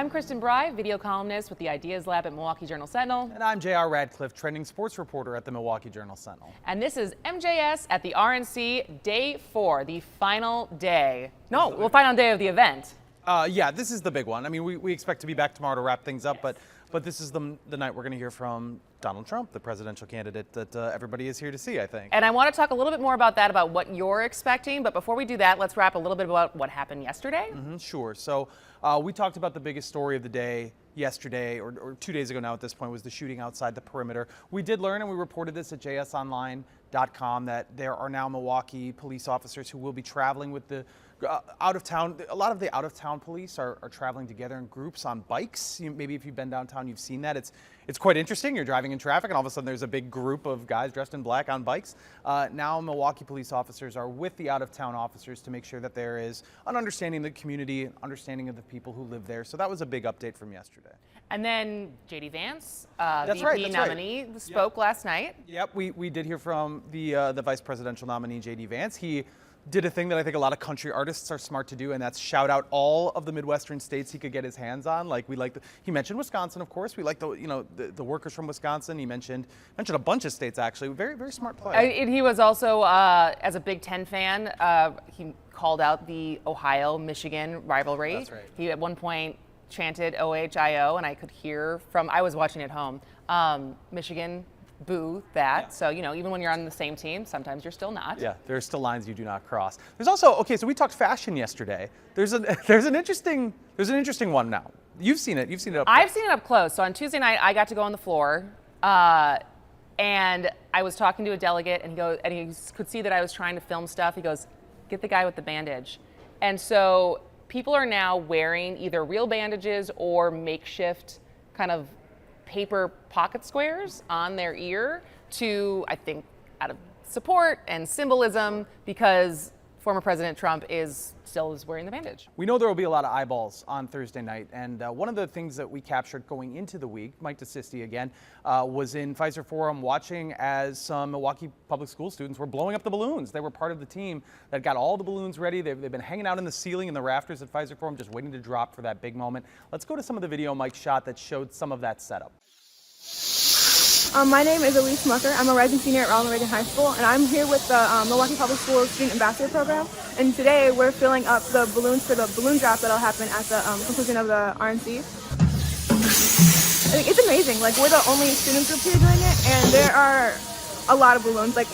I'm Kristen Bry, video columnist with the Ideas Lab at Milwaukee Journal-Sentinel. And I'm J.R. Radcliffe, trending sports reporter at the Milwaukee Journal-Sentinel. And this is MJS at the RNC Day 4, the final day. Final day of the event. Yeah, this is the big one. I mean, we expect to be back tomorrow to wrap things up, Yes. but this is the night we're going to hear from Donald Trump, the presidential candidate that everybody is here to see, I think. And I want to talk a little bit more about that, about what you're expecting. But before we do that, let's wrap a little bit about what happened yesterday. Sure. So we talked about the biggest story of the day yesterday, or 2 days ago now at this point, was the shooting outside the perimeter. We did learn, and we reported this at jsonline.com, that there are now Milwaukee police officers who will be traveling with the out of town. A lot of the out of town police are traveling together in groups on bikes. Maybe if you've been downtown, you've seen that. It's quite interesting. You're driving in traffic and all of a sudden there's a big group of guys dressed in black on bikes. Now Milwaukee police officers are with the out of town officers to make sure that there is an understanding of the community, understanding of the people who live there. So that was a big update from yesterday. And then J.D. Vance, That's VP right. nominee, spoke last night. Yep, we did hear from the vice presidential nominee, J.D. Vance. He did a thing that I think a lot of country artists are smart to do, and that's shout out all of the Midwestern states he could get his hands on. Like he mentioned Wisconsin, of course. We like the workers from Wisconsin. He mentioned a bunch of states actually. Very, very smart play. And he was also, as a Big Ten fan, he called out the Ohio-Michigan rivalry. That's right. He at one point chanted OHIO, and I could hear I was watching at home, Michigan boo that. Yeah. So, even when you're on the same team, sometimes you're still not. Yeah, there are still lines you do not cross. There's also, so we talked fashion yesterday. There's an interesting one now. You've seen it up close. I've seen it up close. So on Tuesday night, I got to go on the floor, and I was talking to a delegate, and he could see that I was trying to film stuff. He goes, "Get the guy with the bandage." And so people are now wearing either real bandages or makeshift kind of paper pocket squares on their ear to, I think, out of support and symbolism, because former President Trump still is wearing the bandage. We know there will be a lot of eyeballs on Thursday night, and one of the things that we captured going into the week, Mike DeSisti again, was in Pfizer Forum watching as some Milwaukee public school students were blowing up the balloons. They were part of the team that got all the balloons ready. They've been hanging out in the ceiling and the rafters at Pfizer Forum, just waiting to drop for that big moment. Let's go to some of the video Mike shot that showed some of that setup. My name is Elise Mucker. I'm a rising senior at Ronald Reagan High School, and I'm here with the Milwaukee Public Schools Student Ambassador Program. And today we're filling up the balloons for the balloon drop that'll happen at the conclusion of the RNC. It's amazing. Like, we're the only student group here doing it, and there are a lot of balloons, like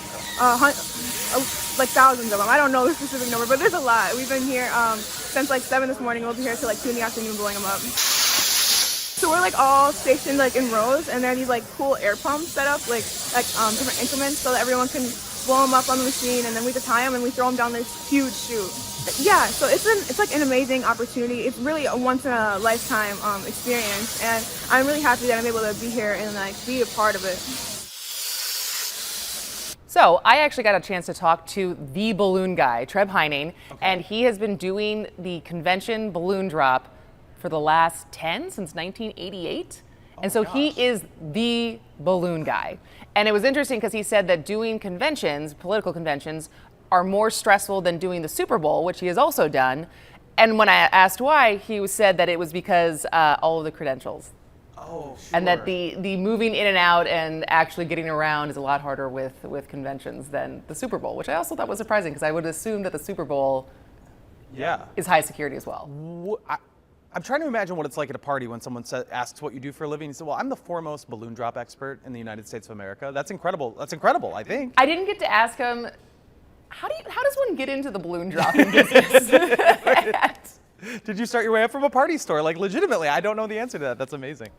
thousands of them. I don't know the specific number, but there's a lot. We've been here since 7 this morning. We'll be here till 2 in the afternoon blowing them up. So we're all stationed in rows, and there are these cool air pumps set up, different increments, so that everyone can blow them up on the machine, and then we just tie them and we throw them down this huge chute. Yeah, so it's an amazing opportunity. It's really a once in a lifetime experience, and I'm really happy that I'm able to be here and be a part of it. So I actually got a chance to talk to the balloon guy, Treb Heining, and he has been doing the convention balloon drop for the last since 1988. And so he is the balloon guy. And it was interesting because he said that doing conventions, political conventions, are more stressful than doing the Super Bowl, which he has also done. And when I asked why, he said that it was because all of the credentials. Oh, sure. And that the moving in and out and actually getting around is a lot harder with conventions than the Super Bowl, which I also thought was surprising because I would assume that the Super Bowl is high security as well. I'm trying to imagine what it's like at a party when someone asks what you do for a living. You say, well, I'm the foremost balloon drop expert in the United States of America. That's incredible. That's incredible, I think. I didn't get to ask him, how does one get into the balloon dropping business? Did you start your way up from a party store? Legitimately, I don't know the answer to that. That's amazing.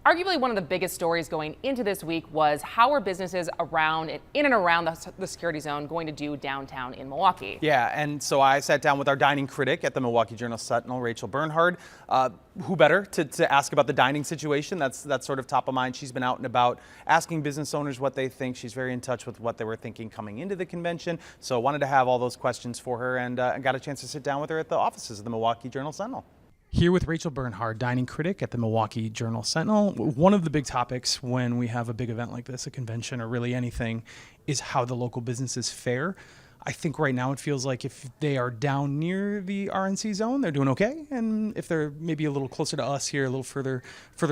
Arguably one of the biggest stories going into this week was how are businesses in and around the security zone going to do downtown in Milwaukee? Yeah, and so I sat down with our dining critic at the Milwaukee Journal-Sentinel, Rachel Bernhard. Who better to ask about the dining situation? That's sort of top of mind. She's been out and about asking business owners what they think. She's very in touch with what they were thinking coming into the convention. So I wanted to have all those questions for her, and got a chance to sit down with her at the offices of the Milwaukee Journal-Sentinel. Here with Rachel Bernhard, dining critic at the Milwaukee Journal-Sentinel. One of the big topics when we have a big event like this, a convention or really anything, is how the local businesses fare. I think right now it feels like if they are down near the RNC zone, they're doing okay. And if they're maybe a little closer to us here, a little further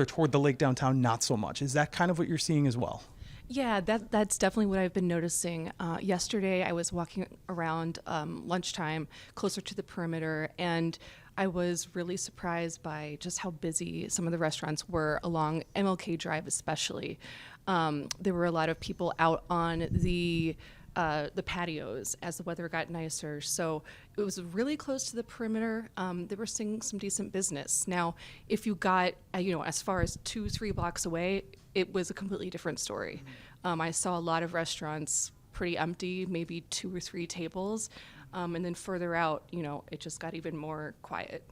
toward the lake downtown, not so much. Is that kind of what you're seeing as well? Yeah, that's definitely what I've been noticing. Yesterday, I was walking around lunchtime closer to the perimeter, and I was really surprised by just how busy some of the restaurants were along MLK Drive, especially. There were a lot of people out on the patios as the weather got nicer. So it was really close to the perimeter. They were seeing some decent business. Now, if you got, as far as 2-3 blocks away, it was a completely different story. I saw a lot of restaurants pretty empty, maybe 2 or 3 tables. And then further out, it just got even more quiet.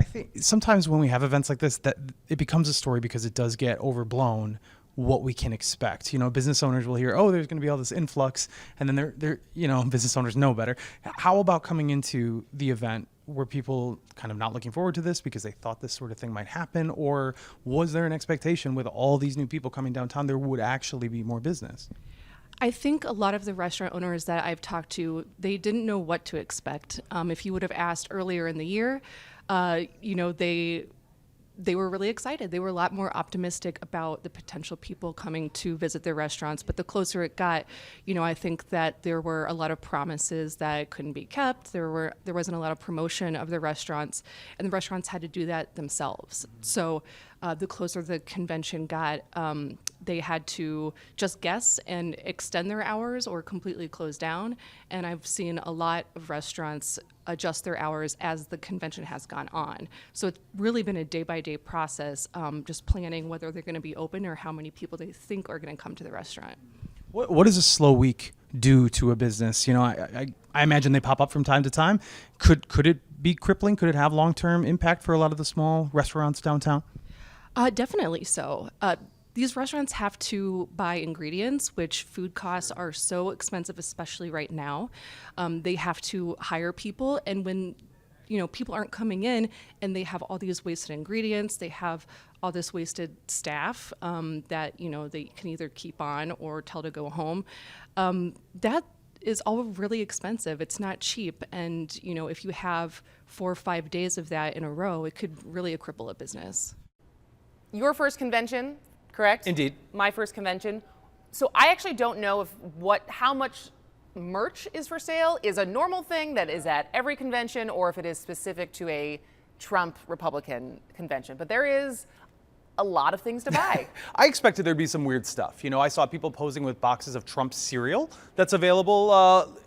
I think sometimes when we have events like this, that it becomes a story because it does get overblown what we can expect. Business owners will hear, oh, there's going to be all this influx, and then they're business owners know better. How about coming into the event? Were people kind of not looking forward to this because they thought this sort of thing might happen, or was there an expectation with all these new people coming downtown there would actually be more business? I think a lot of the restaurant owners that I've talked to, they didn't know what to expect. If you would have asked earlier in the year, they were really excited. They were a lot more optimistic about the potential people coming to visit their restaurants. But the closer it got, I think that there were a lot of promises that couldn't be kept. There wasn't a lot of promotion of the restaurants, and the restaurants had to do that themselves. So the closer the convention got, they had to just guess and extend their hours or completely close down. And I've seen a lot of restaurants adjust their hours as the convention has gone on. So it's really been a day-by-day process, just planning whether they're going to be open or how many people they think are going to come to the restaurant. What does a slow week do to a business? I imagine they pop up from time to time. Could it be crippling? Could it have long-term impact for a lot of the small restaurants downtown? Definitely so. These restaurants have to buy ingredients, which food costs are so expensive, especially right now. They have to hire people, and when people aren't coming in and they have all these wasted ingredients, they have all this wasted staff that they can either keep on or tell to go home. That is all really expensive. It's not cheap, and if you have 4 or 5 days of that in a row, it could really cripple a business. Your first convention, correct? Indeed. My first convention. So I actually don't know how much merch is for sale is a normal thing that is at every convention, or if it is specific to a Trump Republican convention. But there is a lot of things to buy. I expected there'd be some weird stuff. I saw people posing with boxes of Trump cereal that's available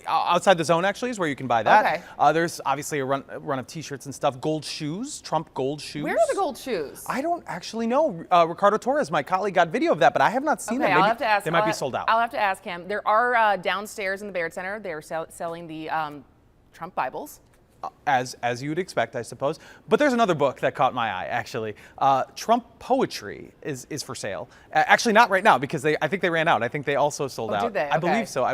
outside the zone, actually, is where you can buy that. Okay. There's obviously a run of T-shirts and stuff. Gold shoes, Trump gold shoes. Where are the gold shoes? I don't actually know. Ricardo Torres, my colleague, got video of that, but I have not seen them. I'll have to ask. They might be sold out. I'll have to ask him. There are downstairs in the Baird Center. They're selling the Trump Bibles. As you would expect, I suppose. But there's another book that caught my eye, actually. Trump Poetry is for sale. Actually, not right now, because I think they ran out. I think they also sold out. Did they? I Okay.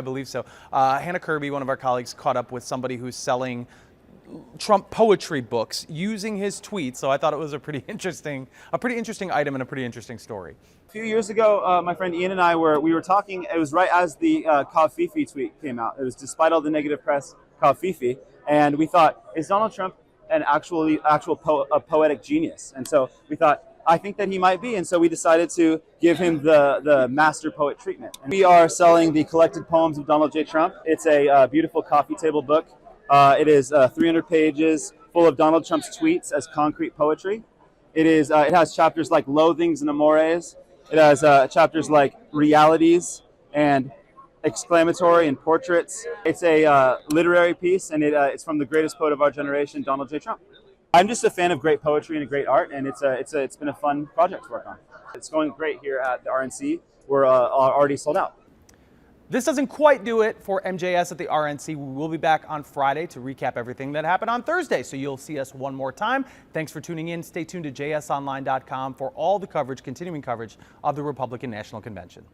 believe so. Hannah Kirby, one of our colleagues, caught up with somebody who's selling Trump poetry books using his tweets. So I thought it was a pretty interesting item and a pretty interesting story. A few years ago, my friend Ian and I were talking. It was right as the Kafifi tweet came out. It was despite all the negative press, Kafifi. And we thought, is Donald Trump an actual poetic genius? And so we thought, I think that he might be. And so we decided to give him the master poet treatment. And we are selling the collected poems of Donald J. Trump. It's a beautiful coffee table book. It is 300 pages full of Donald Trump's tweets as concrete poetry. It has chapters like Loathings and Amores. It has chapters like Realities and Exclamatory and Portraits. It's a literary piece, and it's from the greatest poet of our generation, Donald J. Trump. I'm just a fan of great poetry and great art, and it's been a fun project to work on. It's going great here at the RNC. We're already sold out. This doesn't quite do it for MJS at the RNC. We will be back on Friday to recap everything that happened on Thursday, so you'll see us one more time. Thanks for tuning in. Stay tuned to jsonline.com for all the coverage, continuing coverage of the Republican National Convention.